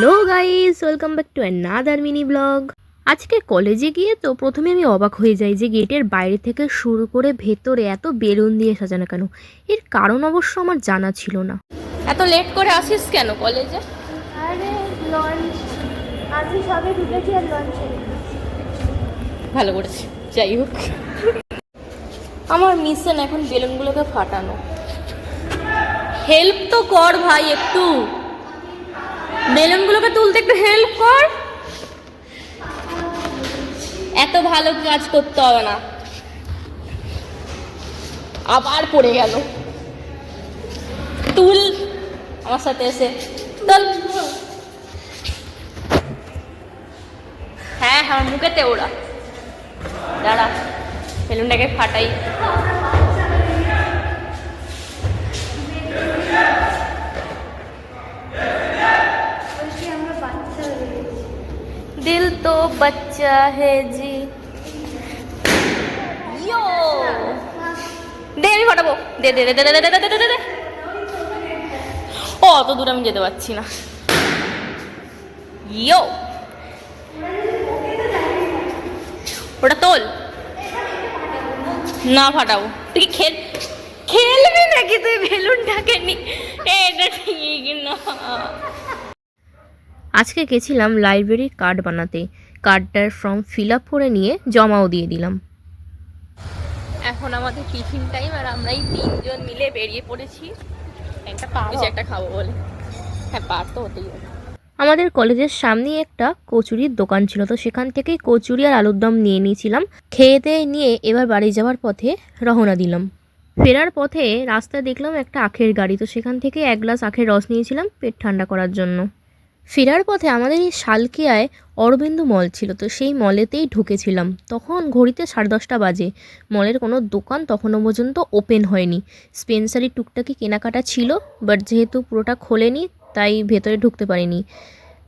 Hello guys, welcome back to another mini blog. আজকে কলেজে গিয়ে তো প্রথমে আমি অবাক হয়ে যাই যে গেটের বাইরে থেকে শুরু করে ভেতরে এত বেলুন দিয়ে সাজানো কেন। এর কারণ অবশ্য আমার জানা ছিল না। এত লেট করে আসিস কেন কলেজে? আরে লঞ্চ, আমি সবে ঢুকেছি আর লঞ্চে। ভালো করেছি। যাই হোক, আমার মিশন এখন বেলুনগুলোকে ফাটানো। হেল্প তো কর ভাই, একটু বেলুনগুলোকে তুলতে একটু হেল্প কর। এত ভালো কাজ করতে হবে না। আবার পড়ে গেল। তুল আমার সাথে এসে তুল। হ্যাঁ হ্যাঁ, মুখেতে ওরা। দাঁড়া, বেলুনটাকে ফাটাই। दिल तो बच्चा है जी। यो দে, আমি ফাটাবো। দে দে দে দে দে দে দে দে। ও অত দূর আমি যেতে পারছি না। ইয়ো, ওটা তোল না, ফাটাবো। তুই কি খেলবি নাকি তুই বেলুনটাকে নি? এটা ঠিক না। আজকে গেছিলাম লাইব্রেরির কার্ড বানাতে। কার্ডটার ফর্ম ফিল আপ করে নিয়ে জমাও দিয়ে দিলাম। এখন আমাদের টিফিন টাইম, আর আমরা এই তিনজন মিলে বেরিয়ে পড়েছি কিছু একটা খাবো বলে। হ্যাঁ, পার তো হতেই হবে। আমাদের কলেজের সামনেই একটা কচুরির দোকান ছিল, তো সেখান থেকেই কচুরি আর আলুর দম নিয়ে নিয়েছিলাম। খেয়ে দিয়ে নিয়ে এবার বাড়ি যাওয়ার পথে রওনা দিলাম। ফেরার পথে রাস্তায় দেখলাম একটা আখের গাড়ি, তো সেখান থেকে এক গ্লাস আখের রস নিয়েছিলাম পেট ঠান্ডা করার জন্য। ফেরার পথে আমাদের এই শালকিয়ায় অরবিন্দু মল ছিল, তো সেই মলেতেই ঢুকেছিলাম। তখন ঘড়িতে 10:30 বাজে। মলের কোনো দোকান তখনও পর্যন্ত ওপেন হয়নি। স্পেন্সারি টুকটাকি কেনাকাটা ছিল, বাট যেহেতু পুরোটা খোলেনি তাই ভেতরে ঢুকতে পারিনি।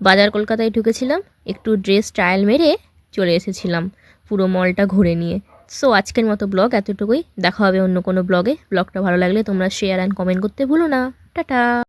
বাজার কলকাতায় ঢুকেছিলাম, একটু ড্রেস ট্রায়াল মেরে চলে এসেছিলাম পুরো মলটা ঘুরে নিয়ে। সো আজকের মতো ব্লগ এতটুকুই। দেখা হবে অন্য কোনো ব্লগে। ব্লগটা ভালো লাগলে তোমরা শেয়ার অ্যান্ড কমেন্ট করতে ভুলো না। টাটা।